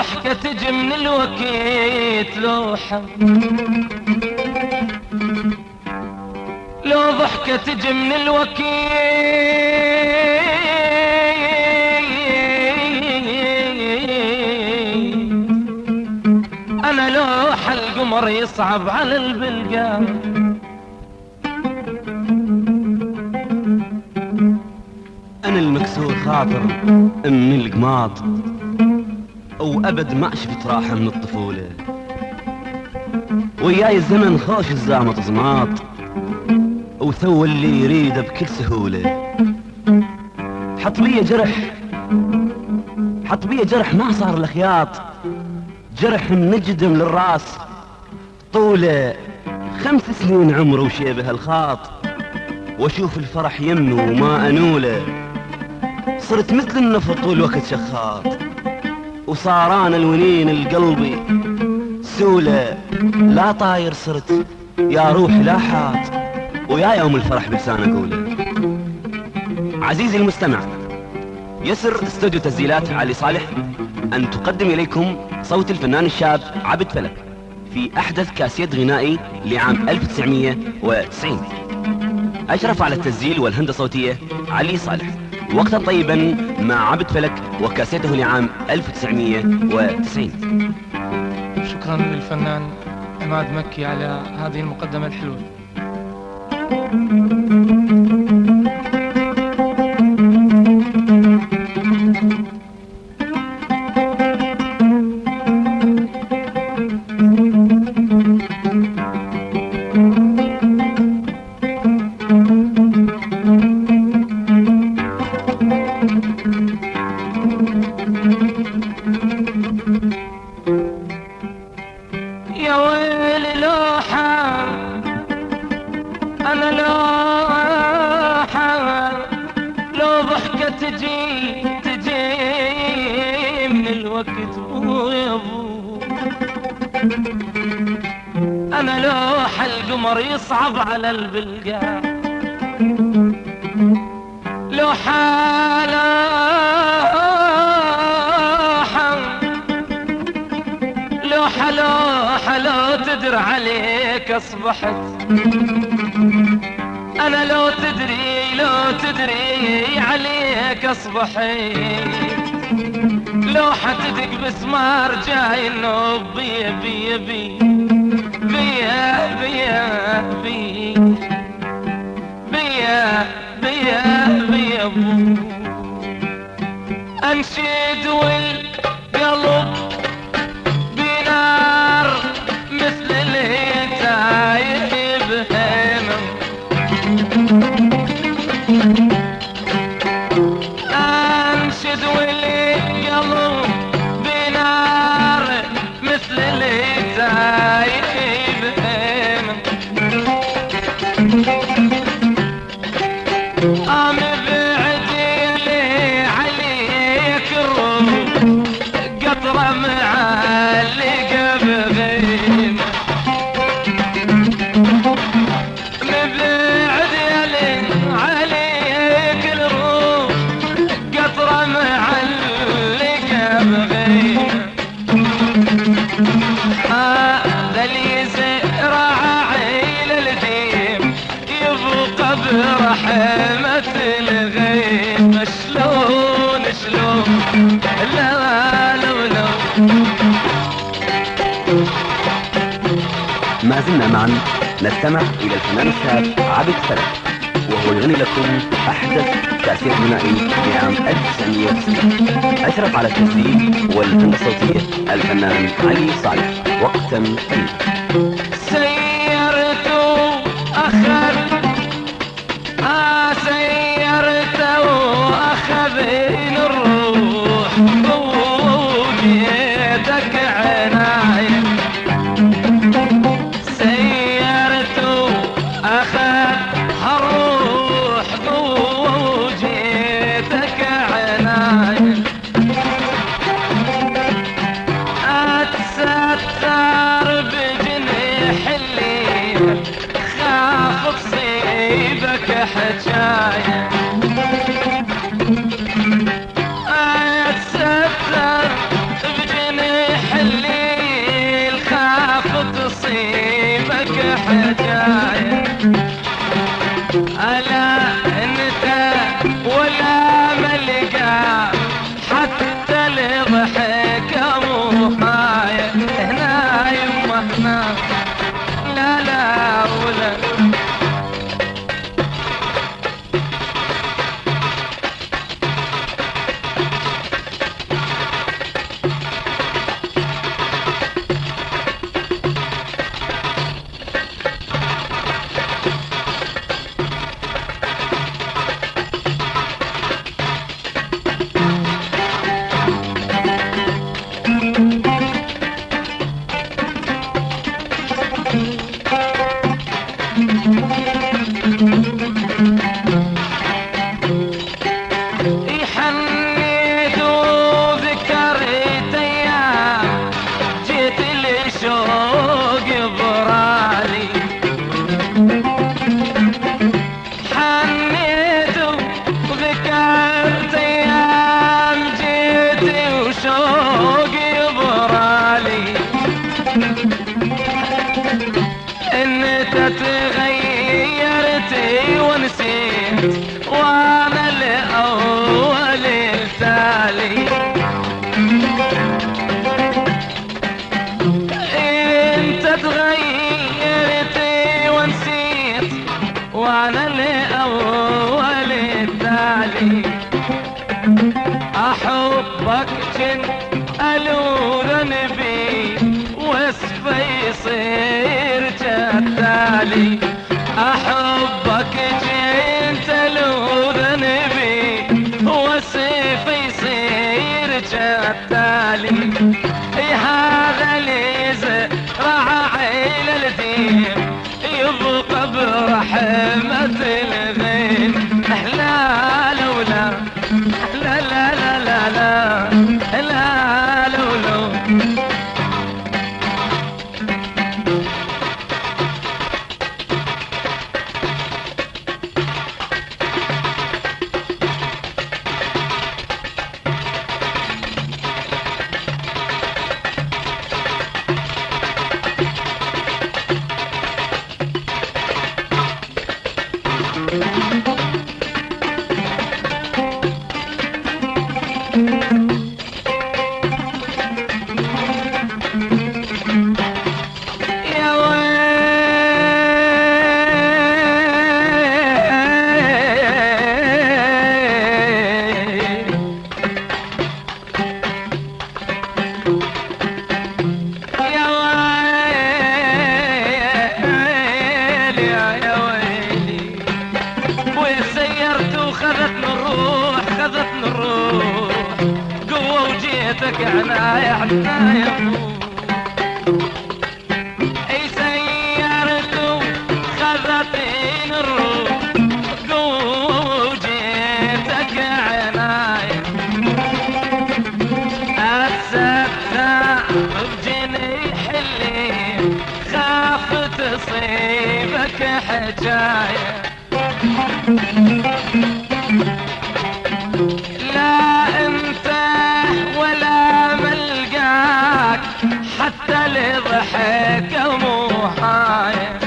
ضحكة تجي من الوكيت لوحة، لو ضحكة تجي من الوكيت أنا لوح القمر يصعب على البلقان. أنا المكسور خاطر من القماط، وأبد ما شفت راحة من الطفولة، وياي الزمن خوش الزامط زماط، وسوى اللي يريده بكل سهولة. حط بيا جرح ما صار الخياط، جرح منجدم للراس طوله 5 سنين عمره وشيبه الخاط، واشوف الفرح يمه وما انوله. صرت مثل النفط والوقت شخاط، وصاران الونين القلبي سولة. لا طاير صرت يا روحي لا حاط، ويا يوم الفرح بلسان اقوله. عزيزي المستمع، يسر استوديو تسجيلات علي صالح ان تقدم اليكم صوت الفنان الشاب عبد فلك في احدث كاسيت غنائي لعام 1990. اشرف على التسجيل والهندسة الصوتية علي صالح. وقتا طيبا مع عبد فلك وكاسيته لعام 1990. شكرا للفنان عماد مكي على هذه المقدمة الحلوة. يا ويلي لوحة أنا لوحة، لو ضحكة تجي من الوقت ويا أبو. أنا لوحة القمر يصعب على البلقان، لوحة لوحة لو تدري عليك أصبحت. أنا لو تدري عليك أصبحت. لوحة تدق بسمار جاي النوب بيا بيا بيا بيا بيا بيا بيا بيا بو. أنشد والقلب بنار مثل الهتايب همم. أنشد والقلب بنار مثل الهتايب همم. مبعد لي عليك الروح قطرة معلقة بغيم. مبعد لي عليك الروح قطرة معلقة بغيم. هذا اللي يزرع عيل الديم يبقى برحمة الغيم. شلون لا لو ما زلنا معا نستمع الى الفنان الشاب عبد فلك، وهو يغني لكم احدث كاسيت غنائي لعام 1990. اشرف على التسجيل والهندسة الصوتية الفنان علي صالح. وقتا طيبا. سيرت وأخذ سيرت وأخذ الروح وبيدك عناية. سيرت وأخذ الروح وجيتك عناية. أتستر بجنيح الشوق يبرالي انت تغيرتي ونسيت وانا الاول التالي انت تغيرتي ونسيت وانا الاول التالي احبك كنت الوذ نبي وصفي يصير جدالي احبك كنت الوذ نبي وصفي يصير جدالي هذا اللي زرع عيل الدين يبقى برحمة الغين لا لولا لا لا لا لا لا لا لولا عناية عناية اي سيرت خذتين الروح وجيتك عناية السداء بجنيح الليل خاف تصيبك حجاية لا انت ولا ملقاك حتى لضحك ومحايا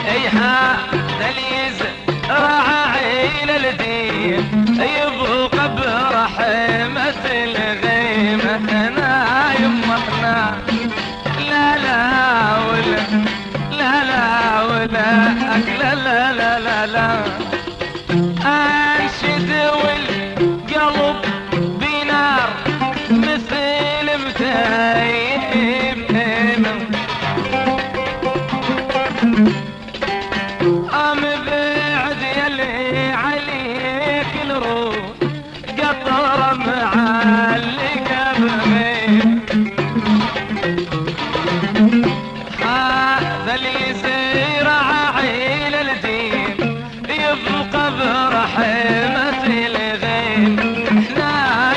اي هذا اللي يزرع عيل الدين يبقى برحمة الغيمة احنا يما احنا لا لا ولا لا لا ولا لا لا لا لا لا انشد والقلب بنار مثل متيم ام بعد يلي عليك الروح قطر معلق بغيب هذا اللي يزرع عيل الدين يبقى برحمة الغيب احنا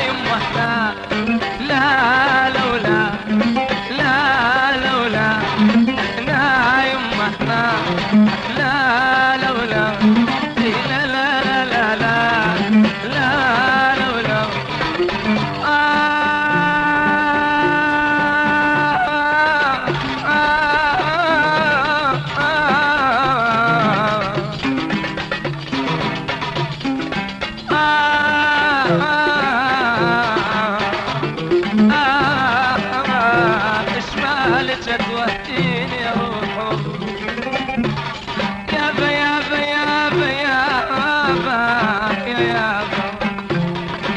يما احنا لا لولا لا لولا احنا يما احنا لا لولا لا لا لا لا لا لولا توديني يا روح يابا يابا يابا يابا يابا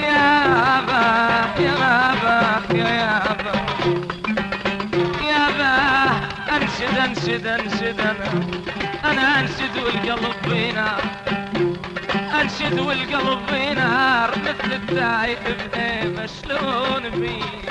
يابا يابا يابا يابا انشد انشد انشد انا انشد والقلب بينار انشد والقلب بينار مثل التايب بهيمة شلون بيه